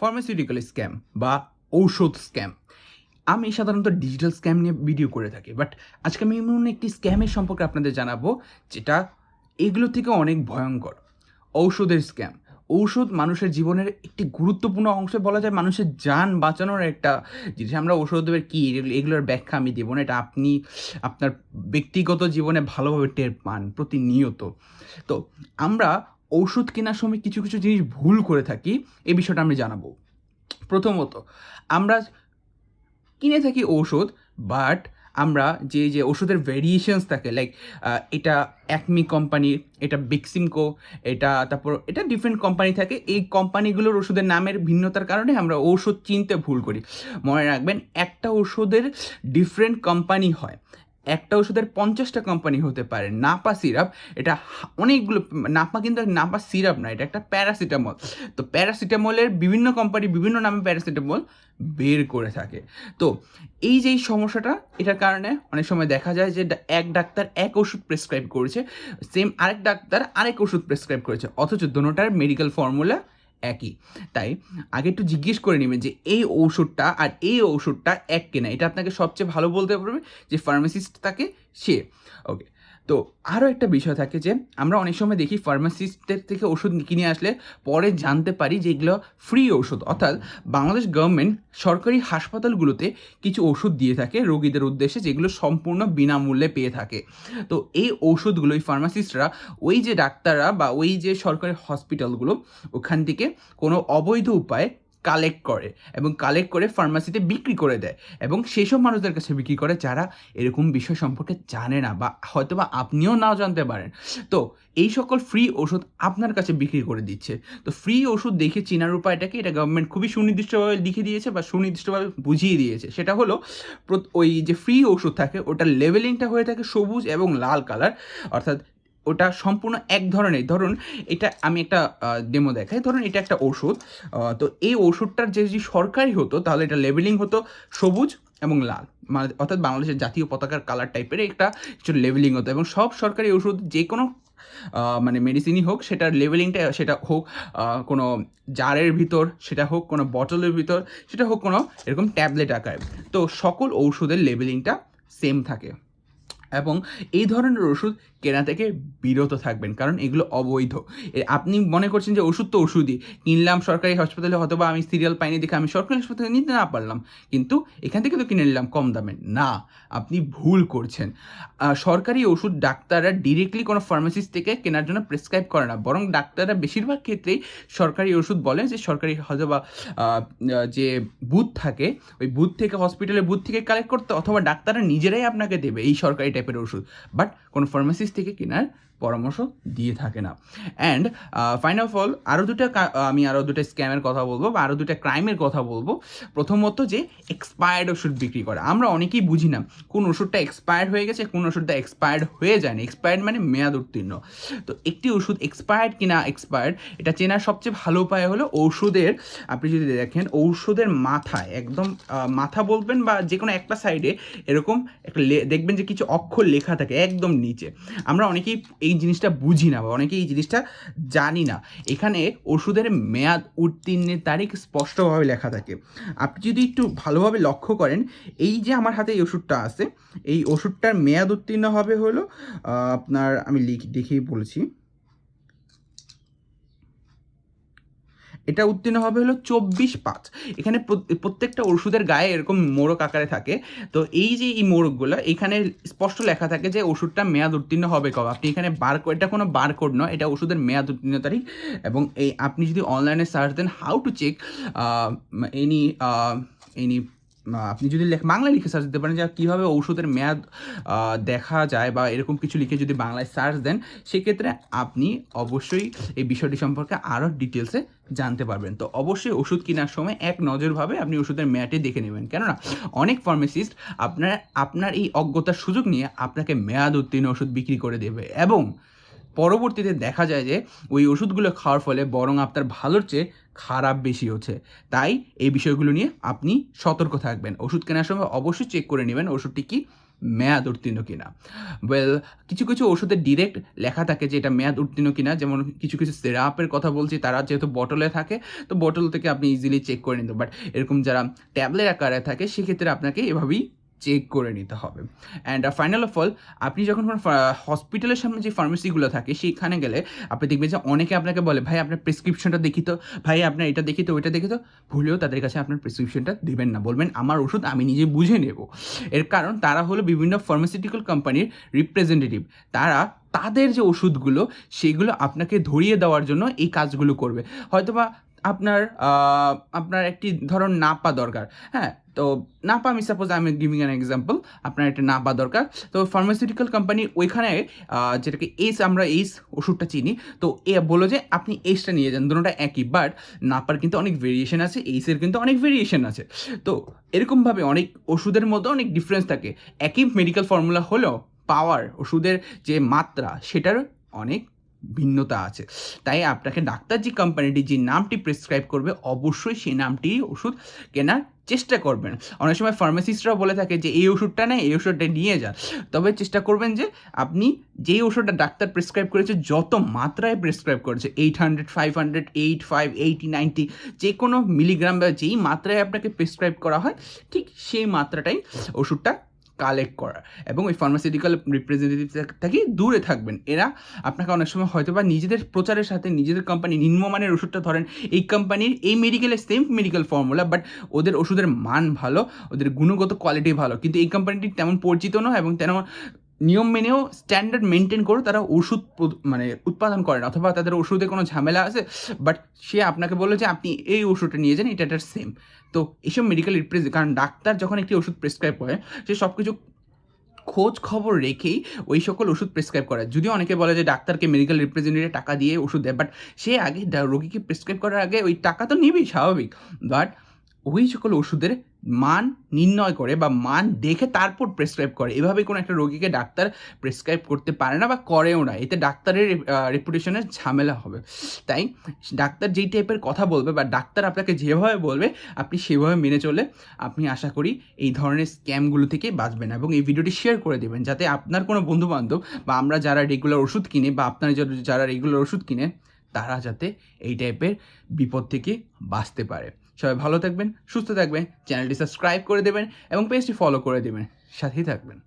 Pharmaceutical scam বা ঔষধ scam. আমি সাধারণত ডিজিটাল স্ক্যাম নিয়ে ভিডিও করে থাকি, বাট আজকে আমি এমন একটি স্ক্যামের সম্পর্কে আপনাদের জানাবো যেটা এগুলো থেকে অনেক ভয়ঙ্কর। ঔষধের স্ক্যাম। ঔষধ মানুষের জীবনের একটি গুরুত্বপূর্ণ অংশ, বলা যায় মানুষের যান বাঁচানোর একটা জিনিস। আমরা ঔষধের কী এগুলোর ব্যাখ্যা আমি দেবো না, এটা আপনি আপনার ব্যক্তিগত জীবনে ভালোভাবে টের পান প্রতিনিয়ত। তো আমরা ঔষধ কেনার সময় কিছু কিছু জিনিস ভুল করে থাকি, এই বিষয়টা আমি জানাবো। প্রথমত, আমরা কিনে থাকি ঔষধ, বাট আমরা যে ওষুধের ভেরিয়েশনস থাকে, লাইক এটা অ্যাকমি কোম্পানির, এটা বিক্সিমকো, তারপর এটা ডিফারেন্ট কোম্পানি থাকে। এই কোম্পানিগুলোর ওষুধের নামের ভিন্নতার কারণে আমরা ঔষধ চিনতে ভুল করি। মনে রাখবেন, একটা ওষুধের ডিফারেন্ট কোম্পানি হয়। একটা ওষুধের 50টা কোম্পানি হতে পারে। নাপা সিরাপ, এটা অনেকগুলো। নাপা কিন্তু নাপা সিরাপ না, এটা একটা প্যারাসিটামল। তো প্যারাসিটামলের বিভিন্ন কোম্পানি বিভিন্ন নামে প্যারাসিটামল বের করে থাকে। তো এই যে এই সমস্যাটা, এটার কারণে অনেক সময় দেখা যায় যে এক ডাক্তার এক ওষুধ প্রেসক্রাইব করেছে, সেম আরেক ডাক্তার আরেক ওষুধ প্রেসক্রাইব করেছে, অথচ দুটোটার মেডিকেল ফর্মুলা একই। তাই আগে একটু জিজ্ঞেস করে নেবেন যে এই ঔষধটা আর এই ঔষধটা এক কিনা। এটা আপনাকে সবচেয়ে ভালো বলতে পারবে যে ফার্মাসিস্ট থাকে সে। ওকে, তো আরও একটা বিষয় থাকে যে আমরা অনেক সময় দেখি ফার্মাসিস্টের থেকে ওষুধ কিনে আসলে পরে জানতে পারি যে এগুলো ফ্রি ওষুধ। অর্থাৎ বাংলাদেশ গভর্নমেন্ট সরকারি হাসপাতালগুলোতে কিছু ওষুধ দিয়ে থাকে রোগীদের উদ্দেশ্যে, যেগুলো সম্পূর্ণ বিনামূল্যে পেয়ে থাকে। তো এই ওষুধগুলো ওই ফার্মাসিস্টরা, ওই যে ডাক্তাররা বা ওই যে সরকারি হসপিটালগুলো, ওখান থেকে কোনো অবৈধ উপায়ে কালেক্ট করে এবং কালেক্ট করে ফার্মাসিতে বিক্রি করে দেয়, এবং সেসব মানুষদের কাছে বিক্রি করে যারা এরকম বিষয় সম্পর্কে জানে না, বা হয়তো বা আপনিও নাও জানতে পারেন। তো এই সকল ফ্রি ওষুধ আপনার কাছে বিক্রি করে দিচ্ছে। তো ফ্রি ওষুধ দেখে চেনার উপায়টাকে এটা গভর্নমেন্ট খুবই সুনির্দিষ্টভাবে লিখে দিয়েছে বা সুনির্দিষ্টভাবে বুঝিয়ে দিয়েছে। সেটা হলো, ওই যে ফ্রি ওষুধ থাকে ওটার লেবেলিংটা হয়ে থাকে সবুজ এবং লাল কালার। অর্থাৎ ওটা সম্পূর্ণ এক ধরনের। ধরুন, এটা আমি একটা ডেমো দেখাই। ধরুন এটা একটা ওষুধ। তো এই ওষুধটার যদি সরকারি হতো তাহলে এটা লেবেলিং হতো সবুজ এবং লাল, মানে অর্থাৎ বাংলাদেশের জাতীয় পতাকার কালার টাইপের একটা কিছু লেবেলিং হতো। এবং সব সরকারি ওষুধ যে কোনো মানে মেডিসিনই হোক, সেটার লেবেলিংটা, সেটা হোক কোনো জারের ভিতর, সেটা হোক কোনো বটলের ভিতর, সেটা হোক কোনো এরকম ট্যাবলেট আকারে, তো সকল ঔষধের লেবেলিংটা সেম থাকে। এবং এই ধরনের ওষুধ কেনা থেকে বিরত থাকবেন, কারণ এগুলো অবৈধ। আপনি মনে করছেন যে ওষুধ তো ওষুধই, কিনলাম সরকারি হাসপাতালে, হয়তো বা আমি সিরিয়াল পাইনি দেখে আমি সরকারি হাসপাতালে নিতে না পারলাম, কিন্তু এখান থেকে তো কিনে নিলাম কম দামে। না, আপনি ভুল করছেন। সরকারি ওষুধ ডাক্তাররা ডিরেক্টলি কোনো ফার্মাসিস্ট থেকে কেনার জন্য প্রেসক্রাইব করে না, বরং ডাক্তাররা বেশিরভাগ ক্ষেত্রেই সরকারি ওষুধ বলে যে সরকারি হয়তো বা যে বুথ থাকে, ওই বুথ থেকে, হসপিটালের বুথ থেকে কালেক্ট করতে, অথবা ডাক্তাররা নিজেরাই আপনাকে দেবে এই সরকারি টাইপের ওষুধ, বাট কোনো ফার্মাসিস্ট থেকে কেনার পরামর্শ দিয়ে থাকে না। অ্যান্ড ফাইন অফ অল, আমি আরও দুটো স্ক্যামের কথা বলবো বা আরও দুটো ক্রাইমের কথা বলবো। প্রথমত, যে এক্সপায়ার্ড ওষুধ বিক্রি করে। আমরা অনেকেই বুঝি না কোন ওষুধটা এক্সপায়ার্ড হয়ে গেছে, কোন ওষুধটা এক্সপায়ার্ড হয়ে যায়নি। এক্সপায়ার্ড মানে মেয়াদ উত্তীর্ণ। তো একটি ওষুধ এক্সপায়ার্ড কিনা এক্সপায়ার্ড, এটা চেনার সবচেয়ে ভালো উপায় হলো ওষুধের, আপনি যদি দেখেন ওষুধের মাথায় একদম মাথা বলবেন বা যে কোনো একটা সাইডে এরকম একটা দেখবেন যে কিছু অক্ষর লেখা থাকে একদম নিচে। আমরা অনেকেই এই জিনিসটা বুঝি না বা অনেকেই এই জিনিসটা জানি না। এখানে ওষুধের মেয়াদ উত্তীর্ণের তারিখ স্পষ্টভাবে লেখা থাকে। আপনি যদি একটু ভালোভাবে লক্ষ্য করেন, এই যে আমার হাতে এই ওষুধটা আছে, এই ওষুধটার মেয়াদ উত্তীর্ণ হবে হলো আপনার, আমি দেখেই বলছি, এটা উত্তীর্ণ হবে হলো 24/5। এখানে প্রত্যেকটা ওষুধের গায়ে এরকম মোড়ক আকারে থাকে। তো এই যে এই মোড়কগুলো, এখানে স্পষ্ট লেখা থাকে যে ওষুধটা মেয়াদ উত্তীর্ণ হবে কবে। আপনি এখানে বারকোড, এটা কোনো বারকোড নয়, এটা ওষুধের মেয়াদ উত্তীর্ণ তারিখ। এবং এই আপনি যদি অনলাইনে সার্চ দেন how to check any any, আপনি যদি বাংলায় লিখে সার্চ দিতে পারেন যে কীভাবে ঔষধের মেয়াদ দেখা যায়, বা এরকম কিছু লিখে যদি বাংলায় সার্চ দেন, সেক্ষেত্রে আপনি অবশ্যই এই বিষয়টি সম্পর্কে আরও ডিটেলসে জানতে পারবেন। তো অবশ্যই ওষুধ কেনার সময় এক নজরভাবে আপনি ওষুধের মেয়াদটি দেখে নেবেন, কেননা অনেক ফার্মাসিস্ট আপনার এই অজ্ঞতার সুযোগ নিয়ে আপনাকে মেয়াদ উত্তীর্ণ ওষুধ বিক্রি করে দেবে, এবং পরবর্তীতে দেখা যায় যে ওই ওষুধগুলো খাওয়ার ফলে বরং আপনার ভালোর চেয়ে খারাপ বেশি হচ্ছে। তাই এই বিষয়গুলো নিয়ে আপনি সতর্ক থাকবেন। ওষুধ কেনার সময় অবশ্যই চেক করে নেবেন ওষুধটি কি মেয়াদ উত্তীর্ণ কিনা। ওয়েল, কিছু কিছু ওষুধে ডিরেক্ট লেখা থাকে যে এটা মেয়াদ উত্তীর্ণ কিনা, যেমন কিছু কিছু সিরাপের কথা বলছি, তারা যেহেতু বটলে থাকে তো বটল থেকে আপনি ইজিলি চেক করে নিতে, বাট এরকম যারা ট্যাবলেট আকারে থাকে সেক্ষেত্রে আপনাকে এভাবেই চেক করে নিতে হবে। অ্যান্ড ফাইনাল অফ অল, আপনি যখন কোনো হসপিটালের সামনে যে ফার্মেসিগুলো থাকে সেখানে গেলে আপনি দেখবেন যে অনেকে আপনাকে বলে, ভাই আপনার প্রেসক্রিপশনটা দেখি তো, ভাই আপনার এটা দেখি তো, ওইটা দেখি তো। ভুলেও তাদের কাছে আপনার প্রেসক্রিপশনটা দেবেন না, বলবেন আমার ওষুধ আমি নিজে বুঝে নেব। এর কারণ তারা হলো বিভিন্ন ফার্মাসিউটিক্যাল কোম্পানির রিপ্রেজেন্টেটিভ। তারা তাদের যে ওষুধগুলো সেগুলো আপনাকে ধরিয়ে দেওয়ার জন্য এই কাজগুলো করবে। হয়তোবা আপনার আপনার একটি ধরুন নাপা দরকার, হ্যাঁ, তো নাপা, আমি suppose I am giving an example, আপনার একটা নাপা দরকার, তো ফার্মাসিউটিক্যাল কোম্পানি ওইখানে যেটাকে আমরা ওষুধটা চিনি, তো এ বললো যে আপনি এইসটা নিয়ে যান, দুটোটা একই, বাট নাপার কিন্তু অনেক ভেরিয়েশন আছে, এইসের কিন্তু অনেক ভেরিয়েশন আছে। তো এরকমভাবে অনেক ওষুধের মধ্যে অনেক ডিফারেন্স থাকে। একই মেডিকেল ফর্মুলা হলেও পাওয়ার, ওষুধের যে মাত্রা সেটার অনেক ভিন্নতা আছে। তাই আপনাকে ডাক্তার যে কোম্পানিটি যে নামটি প্রেসক্রাইব করবে অবশ্যই সেই নামটি ওষুধ কেনার চেষ্টা করবেন। অনেক সময় ফার্মাসিস্টরাও বলে থাকে যে এই ওষুধটা নেই, এই ওষুধটা নিয়ে যান, তবে চেষ্টা করবেন যে আপনি যেই ওষুধটা ডাক্তার প্রেসক্রাইব করেছে, যত মাত্রায় প্রেসক্রাইব করেছে, 800, 500, 85, 80, 90, যে কোনো মিলিগ্রাম বা যেই মাত্রায় আপনাকে প্রেসক্রাইব করা হয় ঠিক সেই মাত্রাটাই ওষুধটা কালেক্ট করা, এবং ওই ফার্মাসিউটিক্যাল রিপ্রেজেন্টেটিভ থেকে দূরে থাকবেন। এরা আপনাকে অনেক সময় হয়তো বা নিজেদের প্রচারের সাথে নিজেদের কোম্পানি নিম্নমানের ওষুধটা ধরেন, এই কোম্পানির এই মেডিকেলের সেম মেডিকেল ফর্মুলা, বাট ওদের ওষুধের মান ভালো, ওদের গুণগত কোয়ালিটি ভালো, কিন্তু এই কোম্পানিটি তেমন পরিচিত নয় এবং তেমন নিয়ম মেনেও স্ট্যান্ডার্ড মেনটেন করে তারা ওষুধ মানে উৎপাদন করেন, অথবা তাদের ওষুধে কোনো ঝামেলা আছে, বাট সে আপনাকে বললো যে আপনি এই ওষুধটা নিয়ে যান, এটার সেম। তো এইসব মেডিকেল রিপ্রেজেন্ট, কারণ ডাক্তার যখন একটি ওষুধ প্রেসক্রাইব করে সে সব কিছু খোঁজ খবর রেখেই ওই সকল ওষুধ প্রেসক্রাইব করে। যদিও অনেকে বলে যে ডাক্তারকে মেডিকেল রিপ্রেজেন্টেটিভ টাকা দিয়ে ওষুধ দেয়, বাট সে আগে রোগীকে প্রেসক্রাইব করার আগে ওই টাকা তো নিবেই, স্বাভাবিক, বাট ওই সকল ওষুধের মান নির্ণয় করে বা মান দেখে তারপর প্রেসক্রাইব করে। এভাবে কোনো একটা রোগীকে ডাক্তার প্রেসক্রাইব করতে পারে না বা করেও না, এতে ডাক্তারের রেপুটেশনের ঝামেলা হবে। তাই ডাক্তার যেই টাইপের কথা বলবে বা ডাক্তার আপনাকে যেভাবে বলবে আপনি সেভাবে মেনে চলে আপনি আশা করি এই ধরনের স্ক্যামগুলো থেকে বাঁচবেন, এবং এই ভিডিওটি শেয়ার করে দেবেন যাতে আপনার কোনো বন্ধুবান্ধব বা আমরা যারা রেগুলার ওষুধ কিনে বা আপনারা যারা রেগুলার ওষুধ কিনে তারা যাতে এই টাইপের বিপদ থেকে বাঁচতে পারে। সবাই ভালো থাকবেন, সুস্থ থাকবেন, চ্যানেলটি সাবস্ক্রাইব করে দেবেন এবং পেজটি ফলো করে দেবেন, সাথেই থাকবেন।